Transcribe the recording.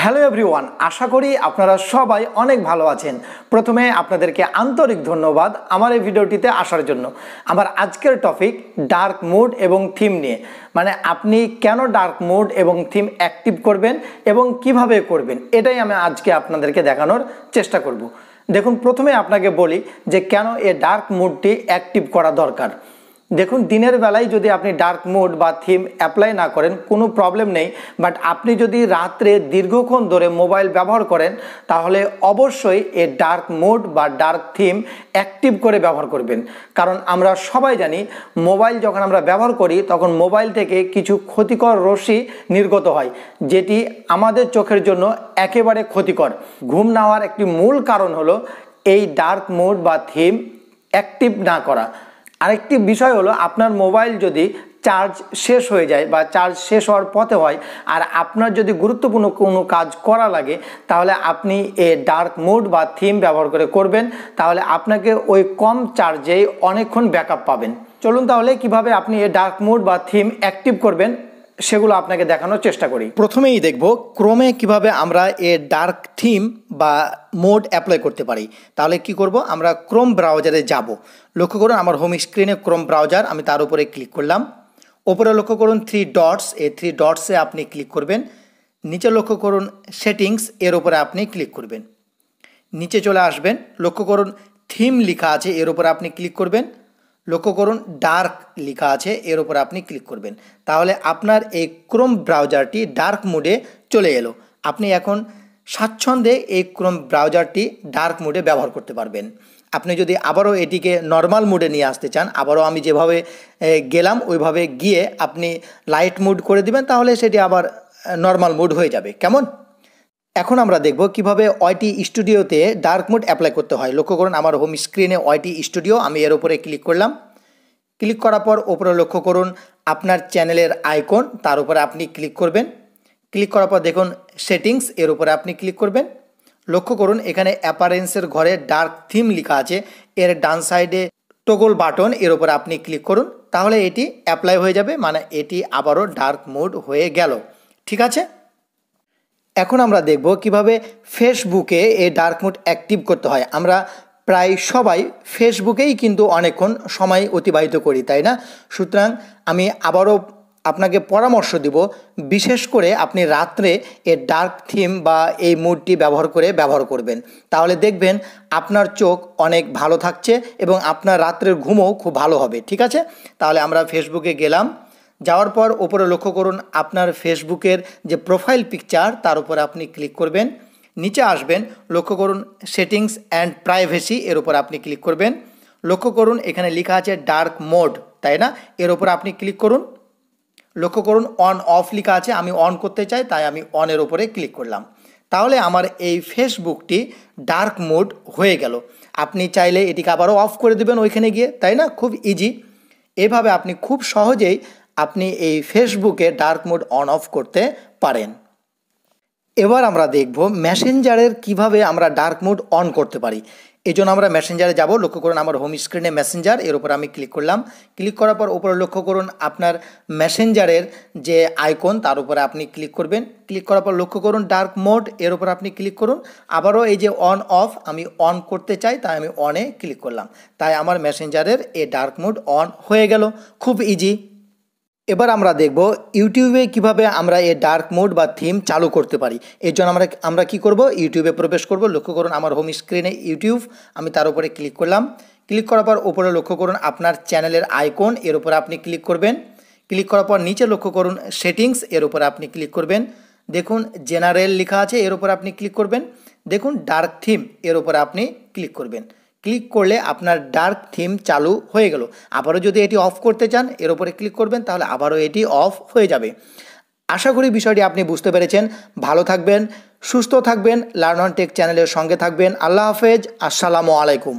Hello everyone, আশা করি আপনারা সবাই অনেক ভালো আছেন। প্রথমে আপনাদেরকে আন্তরিক ধন্যবাদ আমার এই ভিডিওটিতে আসার জন্য। আমার আজকের টপিক ডার্ক মুড এবং থিম নিয়ে, মানে আপনি কেন ডার্ক মুড এবং থিম অ্যাক্টিভ করবেন এবং কিভাবে করবেন, এটাই আমি আজকে আপনাদেরকে দেখানোর চেষ্টা করব। দেখুন, প্রথমে আপনাকে বলি যে কেন এই ডার্ক মুডটি অ্যাক্টিভ করা দরকার। দেখুন, দিনের বেলায় যদি আপনি ডার্ক মুড বা থিম অ্যাপ্লাই না করেন কোনো প্রবলেম নেই, বাট আপনি যদি রাত্রে দীর্ঘক্ষণ ধরে মোবাইল ব্যবহার করেন তাহলে অবশ্যই এই ডার্ক মুড বা ডার্ক থিম অ্যাক্টিভ করে ব্যবহার করবেন। কারণ আমরা সবাই জানি মোবাইল যখন আমরা ব্যবহার করি তখন মোবাইল থেকে কিছু ক্ষতিকর রশ্মি নির্গত হয়, যেটি আমাদের চোখের জন্য একেবারে ক্ষতিকর। ঘুম না হওয়ার একটি মূল কারণ হলো এই ডার্ক মুড বা থিম অ্যাক্টিভ না করা। আরেকটি বিষয় হলো, আপনার মোবাইল যদি চার্জ শেষ হয়ে যায় বা চার্জ শেষ হওয়ার পথে হয় আর আপনার যদি গুরুত্বপূর্ণ কোনো কাজ করা লাগে, তাহলে আপনি এই ডার্ক মুড বা থিম ব্যবহার করবেন, তাহলে আপনাকে ওই কম চার্জেই অনেকক্ষণ ব্যাকআপ পাবেন। চলুন তাহলে কিভাবে আপনি এই ডার্ক মুড বা থিম অ্যাক্টিভ করবেন সেগুলো আপনাকে দেখানোর চেষ্টা করি। প্রথমেই দেখব ক্রোমে কিভাবে আমরা এই ডার্ক থিম বা মোড অ্যাপ্লাই করতে পারি। তাহলে কি করব, আমরা ক্রোম ব্রাউজারে যাব। লক্ষ্য করুন আমার হোম স্ক্রিনে ক্রোম ব্রাউজার, আমি তার উপরে ক্লিক করলাম। ওপরে লক্ষ্য করুন 3 ডটস, এই 3 ডটসে আপনি ক্লিক করবেন। নিচে লক্ষ্য করুন সেটিংস, এর উপরে আপনি ক্লিক করবেন। নিচে চলে আসবেন, লক্ষ্য করুন থিম লেখা আছে, এর উপরে আপনি ক্লিক করবেন। লক্ষ্য করুন ডার্ক লেখা আছে, এর উপর আপনি ক্লিক করবেন। তাহলে আপনার এই ক্রোম ব্রাউজারটি ডার্ক মুডে চলে এলো। আপনি এখন স্বাচ্ছন্দ্যে এই ক্রোম ব্রাউজারটি ডার্ক মুডে ব্যবহার করতে পারবেন। আপনি যদি আবারও এটিকে নর্মাল মুডে নিয়ে আসতে চান, আবারও আমি যেভাবে গেলাম ওইভাবে গিয়ে আপনি লাইট মুড করে দিবেন, তাহলে সেটি আবার নর্মাল মুড হয়ে যাবে। কেমন? এখন আমরা দেখব কিভাবে ওয়াইটি স্টুডিওতে ডার্ক মুড অ্যাপ্লাই করতে হয়। লক্ষ্য করুন আমার হোম স্ক্রিনে ওয়াইটি স্টুডিও, আমি এর উপরে ক্লিক করলাম। ক্লিক করার পর ওপরে লক্ষ্য করুন আপনার চ্যানেলের আইকন, তার উপরে আপনি ক্লিক করবেন। ক্লিক করার পর দেখুন সেটিংস, এর উপরে আপনি ক্লিক করবেন। লক্ষ্য করুন এখানে অ্যাপারেন্সের ঘরে ডার্ক থিম লেখা আছে, এর ডান সাইডে টগল বাটন, এর উপরে আপনি ক্লিক করুন। তাহলে এটি অ্যাপ্লাই হয়ে যাবে, মানে এটি আবারও ডার্ক মুড হয়ে গেল। ঠিক আছে, এখন আমরা দেখব কিভাবে ফেসবুকে এই ডার্ক মুড অ্যাক্টিভ করতে হয়। আমরা প্রায় সবাই ফেসবুকেই কিন্তু অনেকক্ষণ সময় অতিবাহিত করি, তাই না? সুতরাং আমি আবারও আপনাকে পরামর্শ দিব, বিশেষ করে আপনি রাত্রে এই ডার্ক থিম বা এই মুডটি ব্যবহার করবেন। তাহলে দেখবেন আপনার চোখ অনেক ভালো থাকছে এবং আপনার রাত্রের ঘুমও খুব ভালো হবে। ঠিক আছে, তাহলে আমরা ফেসবুকে গেলাম। যাওয়ার পর ওপরে লক্ষ্য করুন আপনার ফেসবুকের যে প্রোফাইল পিকচার, তার উপরে আপনি ক্লিক করবেন। নিচে আসবেন, লক্ষ্য করুন সেটিংস অ্যান্ড প্রাইভেসি, এর উপর আপনি ক্লিক করবেন। লক্ষ্য করুন এখানে লেখা আছে ডার্ক মোড, তাই না? এর উপর আপনি ক্লিক করুন। লক্ষ্য করুন অন অফ লেখা আছে, আমি অন করতে চাই তাই আমি অনের উপরে ক্লিক করলাম। তাহলে আমার এই ফেসবুকটি ডার্ক মোড হয়ে গেল। আপনি চাইলে এটিকে আবারও অফ করে দেবেন ওইখানে গিয়ে, তাই না? খুব ইজি। এভাবে আপনি খুব সহজেই আপনি এই ফেসবুকে ডার্ক মোড অন অফ করতে পারেন। এবার আমরা দেখব মেসেঞ্জারের কিভাবে আমরা ডার্ক মোড অন করতে পারি। এই জন্য আমরা মেসেঞ্জারে যাব। লক্ষ্য করুন আমার হোম স্ক্রিনে মেসেঞ্জার, এর উপর আমি ক্লিক করলাম। ক্লিক করার পর উপরে লক্ষ্য করুন আপনার মেসেঞ্জারের যে আইকন, তার উপরে আপনি ক্লিক করবেন। ক্লিক করার পর লক্ষ্য করুন ডার্ক মোড, এর উপর আপনি ক্লিক করুন। আবারও এই যে অন অফ, আমি অন করতে চাই তাই আমি অনে ক্লিক করলাম। তাই আমার মেসেঞ্জারের এই ডার্ক মোড অন হয়ে গেল। খুব ইজি। এবার আমরা দেখব ইউটিউবে কিভাবে আমরা এই ডার্ক মোড বা থিম চালু করতে পারি। এর জন্য আমরা কি করব, ইউটিউবে প্রবেশ করব। লক্ষ্য করুন আমার হোম স্ক্রিনে ইউটিউব, আমি তার উপরে ক্লিক করলাম। ক্লিক করার পর উপরে লক্ষ্য করুন আপনার চ্যানেলের আইকন, এর উপরে আপনি ক্লিক করবেন। ক্লিক করার পর নিচে লক্ষ্য করুন সেটিংস, এর উপরে আপনি ক্লিক করবেন। দেখুন জেনারেল লেখা আছে, এর উপরে আপনি ক্লিক করবেন। দেখুন ডার্ক থিম, এর উপরে আপনি ক্লিক করবেন। ক্লিক করলে আপনার ডার্ক থিম চালু হয়ে গেল। আবারও যদি এটি অফ করতে চান, এর উপরে ক্লিক করবেন, তাহলে আবারও এটি অফ হয়ে যাবে। আশা করি বিষয়টি আপনি বুঝতে পেরেছেন। ভালো থাকবেন, সুস্থ থাকবেন, লার্ন অন টেক চ্যানেলের সঙ্গে থাকবেন। আল্লাহ হাফেজ, আসসালামু আলাইকুম।